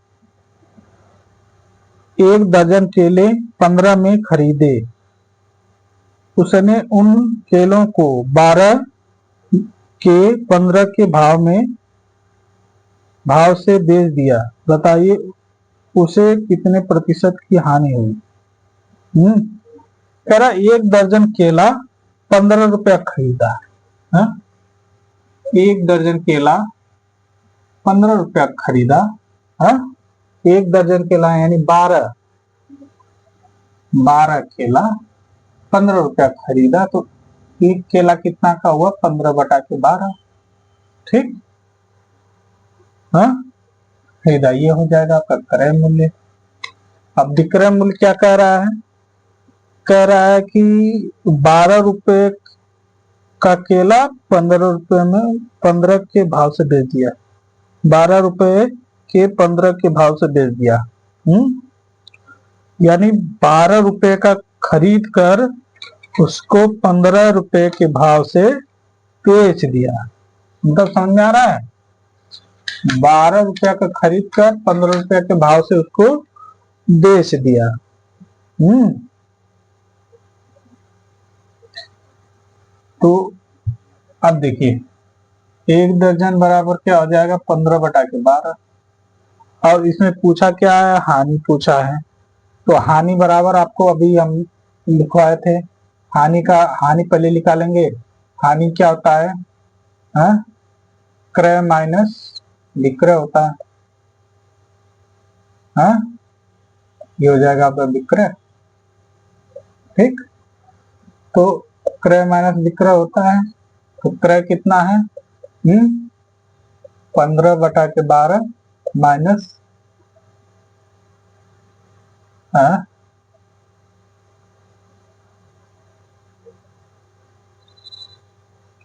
1 दर्जन केले 15 में खरीदे। उसने उन केलों को 12 के 15 के भाव से बेच दिया। बताइए उसे कितने प्रतिशत की हानि हुई? कह रहा 1 दर्जन केला 15 रुपया खरीदा है। 1 दर्जन केला 15 रुपया खरीदा, हाँ, 1 दर्जन केला यानी 12 केला 15 रुपया खरीदा, तो एक केला कितना का हुआ? 15/12। ठीक, हाँ, खरीदा, ये हो जाएगा आपका क्रय मूल्य। अब विक्रय मूल्य क्या कह रहा है? कह रहा है कि 12 रुपए का केला 15 रुपए में 15 के भाव से बेच दिया, 12 रुपए के 15 के भाव से बेच दिया। यानी 12 रुपए का खरीद कर उसको 15 रुपए के भाव से बेच दिया। मतलब समझ में आ रहा है? 12 रुपया का खरीद कर 15 रुपया के भाव से उसको बेच दिया। तो अब देखिए, 1 दर्जन बराबर क्या हो जाएगा? 15/12। और इसमें पूछा क्या है? हानि पूछा है। तो हानि बराबर आपको अभी हम लिखवाए थे, हानि पहले निकालेंगे। हानि क्या होता है? हाँ? क्रय माइनस विक्रय होता है। हाँ? ये हो जाएगा आपका विक्रय। ठीक, तो क्रय माइनस विक्रय होता है, तो क्रय कितना है? 15/12 माइनस,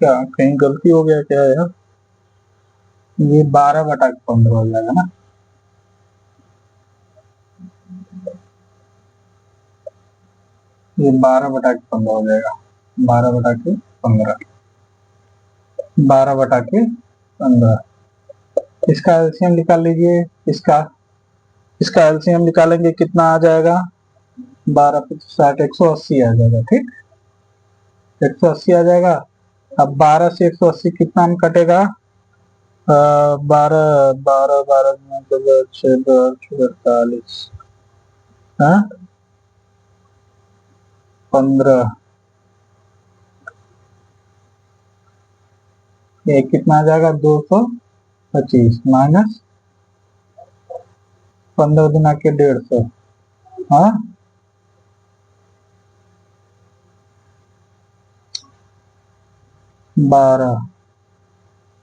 क्या कहीं गलती हो गया क्या यार? ये 12/15 हो जाएगा ना। ये 12/15 हो जाएगा। 12/15, 12/15। इसका एलसीएम निकाल लीजिए। इसका एलसीएम निकालेंगे, कितना आ जाएगा? 12×5=60, 180 आ जाएगा। ठीक, 180 आ जाएगा। अब 12 से 180 कितना में कटेगा? 12 12 12 48, 15, ये कितना आ जाएगा? 225 माइनस 15 गुना के 150, हाँ, 12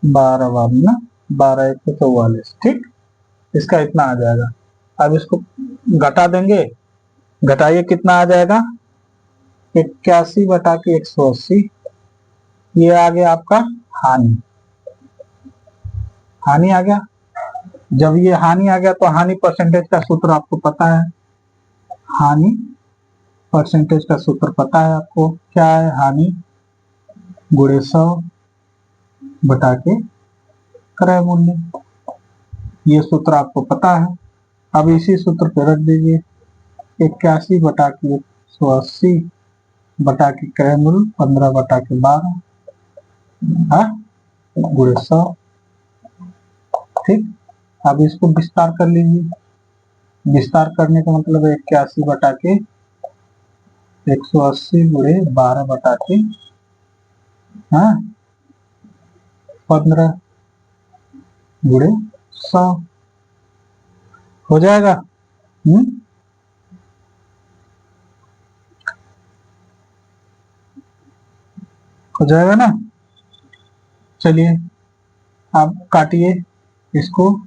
12 ना, 12×144। ठीक, इसका इतना आ जाएगा। अब इसको घटा देंगे, घटाइए, कितना आ जाएगा? 81/180। ये आ गया आपका हानि। हानि आ गया। जब ये हानि आ गया तो हानि परसेंटेज का सूत्र आपको पता है। हानि परसेंटेज का सूत्र पता है आपको, क्या है? हानि गुणे 100 बटा के क्रय मूल्य। ये सूत्र आपको पता है। अब इसी सूत्र पे रख दीजिए, 81/180 बटा के क्रय मूल्य 15/12 गुणे 100। ठीक, अब इसको विस्तार कर लीजिए। विस्तार करने का मतलब है 81 बटा के 180 गुणे 12 बटा के 15 गुणे 100 हो जाएगा। हो जाएगा ना। चलिए आप काटिए इसको।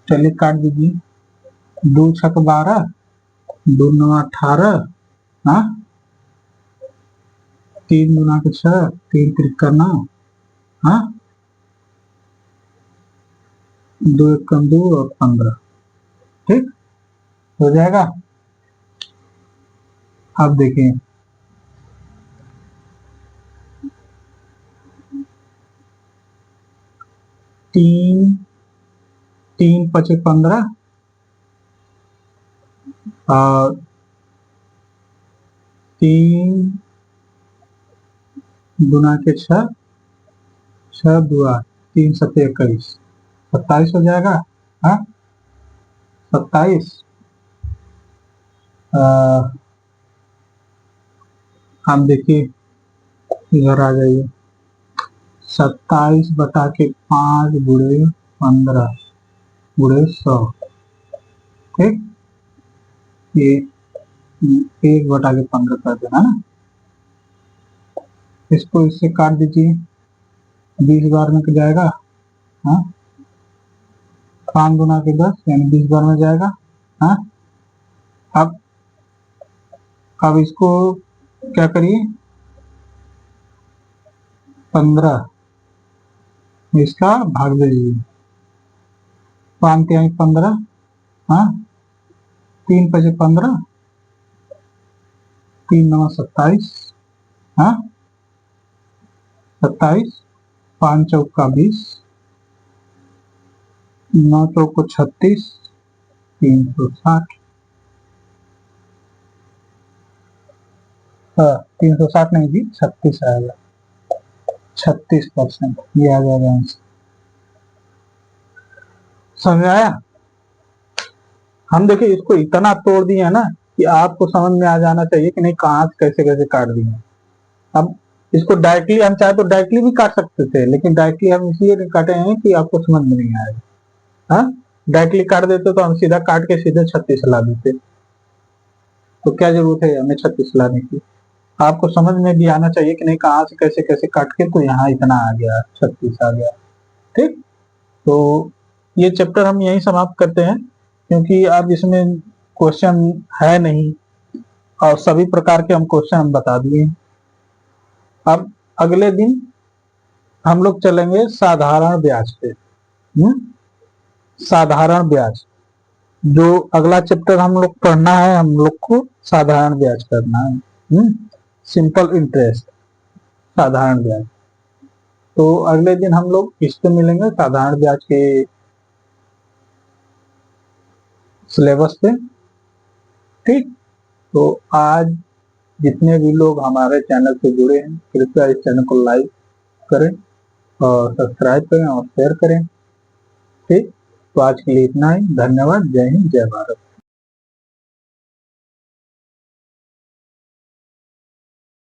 चलिए काट दीजिए। 2×6=12, 2×9=18, 3×6, 3×3=9, 2×1=2 और 15। ठीक, हो जाएगा। अब देखिए, 3×3=15 और 3×6, 6×2=8, 3×7=21, 27 हो जाएगा। 27 हम देखिए, इधर आ जाइए, 27/5 गुणे 15 गुणे 100, ठीक। ये 1/15 कर देना ना, इसको इससे काट दीजिए, 20 बार में जाएगा, हाँ 5 गुना के 10 यानी 20 बार में जाएगा, हाँ। अब इसको क्या करिए, 15 इसका भाग दीजिए, 5 तिहाई 15, हाँ 3 पचे 15, 3 9 27, हाँ 27, 5 चौका 20, 9 चौको 36, 360, 360 नहीं जी 36 आएगा, 36% ये आ जाएगा आंसर। समझ आया? हम देखिए इसको इतना तोड़ दिए है ना कि आपको समझ में आ जाना चाहिए कि नहीं कहाँ से कैसे कैसे काट दिए। अब इसको डायरेक्टली हम चाहे तो डायरेक्टली भी काट सकते थे, लेकिन डायरेक्टली हम इसलिए काटे हैं कि आपको समझ में नहीं आएगा। हाँ डायरेक्टली काट देते तो हम सीधा काट के सीधे 36 ला देते, तो क्या जरूरत है हमें 36 लाने की। आपको समझ में भी आना चाहिए कि नहीं कहाँ से कैसे कैसे काट के तो यहाँ इतना आ गया, 36 आ गया, ठीक। तो ये चैप्टर हम यहीं समाप्त करते हैं, क्योंकि अब इसमें क्वेश्चन है नहीं और सभी प्रकार के हम क्वेश्चन हम बता दिए। अब अगले दिन हम लोग चलेंगे साधारण ब्याज पे। साधारण ब्याज, जो अगला चैप्टर हम लोग पढ़ना है, हम लोग को साधारण ब्याज करना है, सिंपल इंटरेस्ट, साधारण ब्याज। तो अगले दिन हम लोग इस पे मिलेंगे, साधारण ब्याज के सिलेबस पे, ठीक। तो आज जितने भी लोग हमारे चैनल से जुड़े हैं, कृपया इस चैनल को लाइक करें और सब्सक्राइब करें और शेयर करें, ठीक। तो आज के लिए इतना ही, धन्यवाद, जय हिंद, जय भारत।